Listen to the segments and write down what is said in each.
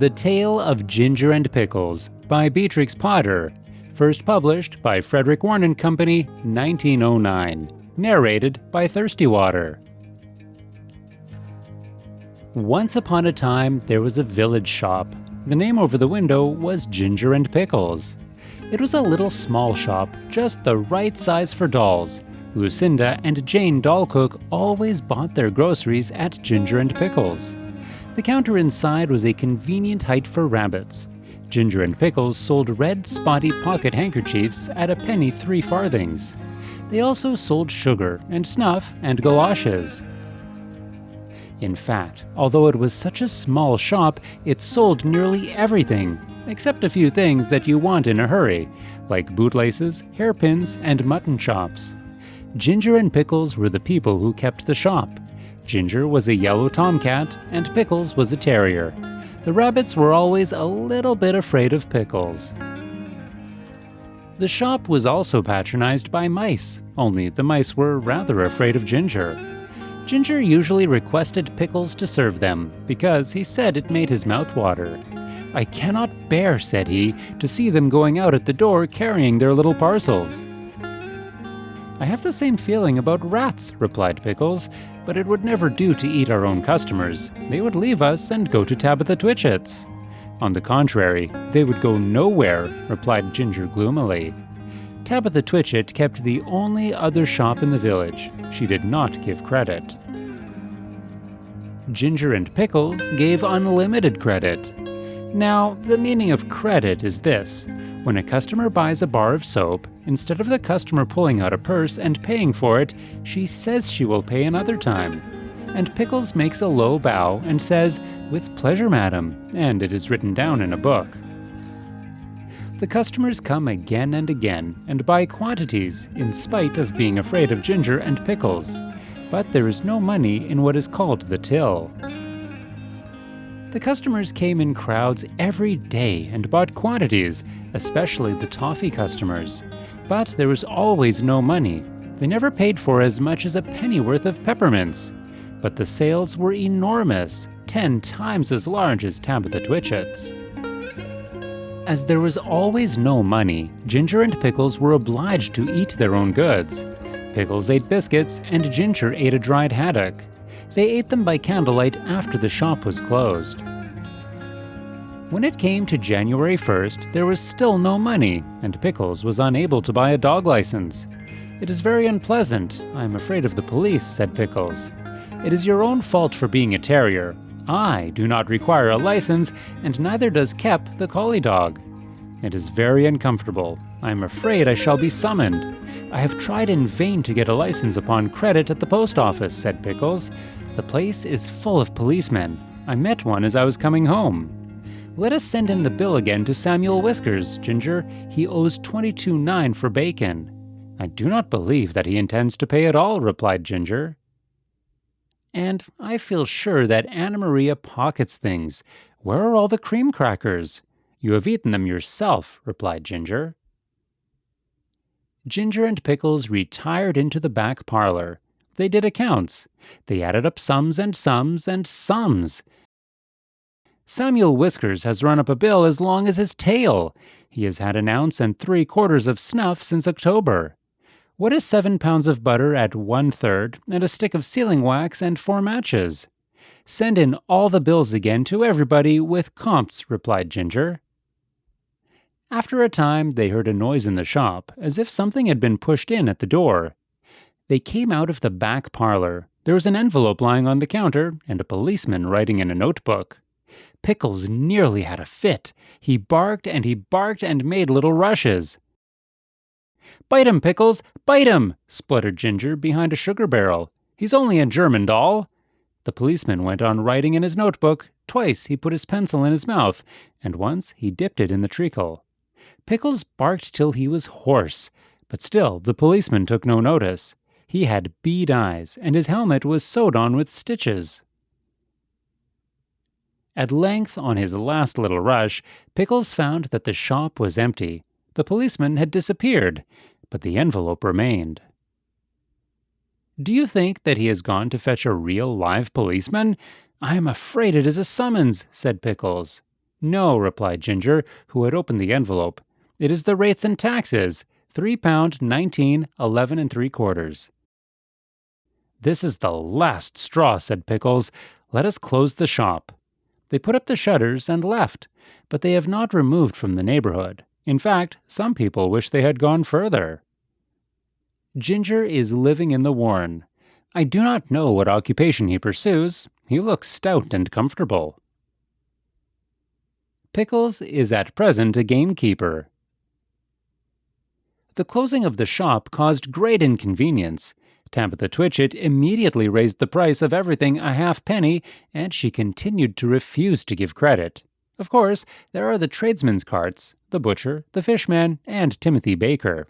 The Tale of Ginger and Pickles by Beatrix Potter, first published by Frederick Warne & Company, 1909. Narrated by Thirstywater. Once upon a time, there was a village shop. The name over the window was Ginger and Pickles. It was a little small shop, just the right size for dolls. Lucinda and Jane Dollcook always bought their groceries at Ginger and Pickles. The counter inside was a convenient height for rabbits. Ginger and Pickles sold red, spotty pocket handkerchiefs at a penny 3 farthings. They also sold sugar and snuff and galoshes. In fact, although it was such a small shop, it sold nearly everything, except a few things that you want in a hurry, like bootlaces, hairpins, and mutton chops. Ginger and Pickles were the people who kept the shop. Ginger was a yellow tomcat, and Pickles was a terrier. The rabbits were always a little bit afraid of Pickles. The shop was also patronized by mice, only the mice were rather afraid of Ginger. Ginger usually requested Pickles to serve them, because he said it made his mouth water. "I cannot bear," said he, "to see them going out at the door carrying their little parcels." "I have the same feeling about rats," replied Pickles, "but it would never do to eat our own customers. They would leave us and go to Tabitha Twitchit's." "On the contrary, they would go nowhere," replied Ginger gloomily. Tabitha Twitchit kept the only other shop in the village. She did not give credit. Ginger and Pickles gave unlimited credit. Now, the meaning of credit is this. When a customer buys a bar of soap, instead of the customer pulling out a purse and paying for it, she says she will pay another time. And Pickles makes a low bow and says, "With pleasure, madam," and it is written down in a book. The customers come again and again and buy quantities in spite of being afraid of Ginger and Pickles. But there is no money in what is called the till. The customers came in crowds every day and bought quantities, especially the toffee customers. But there was always no money. They never paid for as much as a pennyworth of peppermints. But the sales were enormous, 10 times as large as Tabitha Twitchit's. As there was always no money, Ginger and Pickles were obliged to eat their own goods. Pickles ate biscuits, and Ginger ate a dried haddock. They ate them by candlelight after the shop was closed. When it came to January 1st, there was still no money, and Pickles was unable to buy a dog license. "It is very unpleasant. I am afraid of the police," said Pickles. "It is your own fault for being a terrier. I do not require a license, and neither does Kep, the collie dog. It is very uncomfortable. I am afraid I shall be summoned. I have tried in vain to get a license upon credit at the post office," said Pickles. "The place is full of policemen. I met one as I was coming home." "Let us send in the bill again to Samuel Whiskers, Ginger. He owes 22.9 for bacon." "I do not believe that he intends to pay at all," replied Ginger. "And I feel sure that Anna Maria pockets things. Where are all the cream crackers?" "You have eaten them yourself," replied Ginger. Ginger and Pickles retired into the back parlor. They did accounts. They added up sums and sums and sums. "Samuel Whiskers has run up a bill as long as his tail. He has had 1 ounce and 3/4 of snuff since October. What is 7 pounds of butter at 1/3 and a stick of sealing wax and 4 matches?" "Send in all the bills again to everybody with comps," replied Ginger. After a time, they heard a noise in the shop, as if something had been pushed in at the door. They came out of the back parlor. There was an envelope lying on the counter, and a policeman writing in a notebook. Pickles nearly had a fit. He barked and made little rushes. "Bite him, Pickles! Bite him!" spluttered Ginger behind a sugar barrel. "He's only a German doll." The policeman went on writing in his notebook. Twice he put his pencil in his mouth, and once he dipped it in the treacle. Pickles barked till he was hoarse, but still the policeman took no notice. He had bead eyes, and his helmet was sewed on with stitches. At length, on his last little rush, Pickles found that the shop was empty. The policeman had disappeared, but the envelope remained. "Do you think that he has gone to fetch a real live policeman? I am afraid it is a summons," said Pickles. "No," replied Ginger, who had opened the envelope. "It is the rates and taxes, £3, 19, 11 3/4. "This is the last straw," said Pickles. "Let us close the shop." They put up the shutters and left, but they have not removed from the neighborhood. In fact, some people wish they had gone further. Ginger is living in the warren. I do not know what occupation he pursues. He looks stout and comfortable. Pickles is at present a gamekeeper. The closing of the shop caused great inconvenience. Tabitha Twitchit immediately raised the price of everything a halfpenny, and she continued to refuse to give credit. Of course, there are the tradesmen's carts, the butcher, the fishman, and Timothy Baker.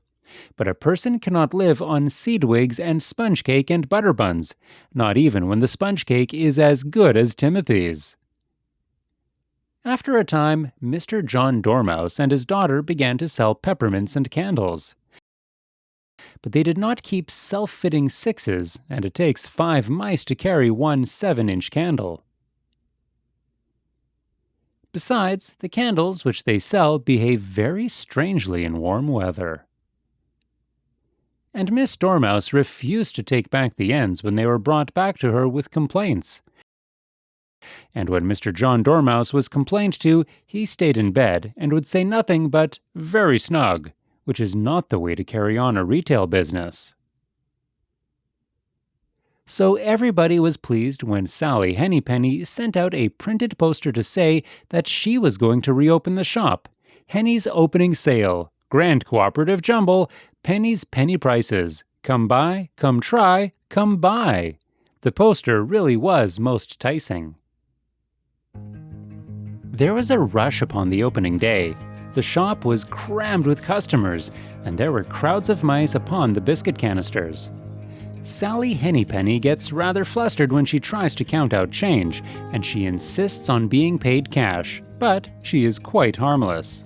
But a person cannot live on seed wigs and sponge cake and butter buns, not even when the sponge cake is as good as Timothy's. After a time, Mr. John Dormouse and his daughter began to sell peppermints and candles. But they did not keep self-fitting sixes, and it takes 5 mice to carry one 7-inch candle. Besides, the candles which they sell behave very strangely in warm weather. And Miss Dormouse refused to take back the ends when they were brought back to her with complaints. And when Mr. John Dormouse was complained to, he stayed in bed and would say nothing but "very snug," which is not the way to carry on a retail business. So everybody was pleased when Sally Hennypenny sent out a printed poster to say that she was going to reopen the shop. Henny's opening sale. Grand cooperative jumble. Penny's penny prices. Come by, come try, come buy. The poster really was most enticing. There was a rush upon the opening day. The shop was crammed with customers, and there were crowds of mice upon the biscuit canisters. Sally Hennypenny gets rather flustered when she tries to count out change, and she insists on being paid cash, but she is quite harmless.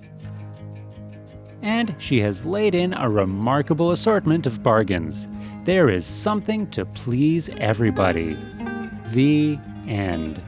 And she has laid in a remarkable assortment of bargains. There is something to please everybody. The end.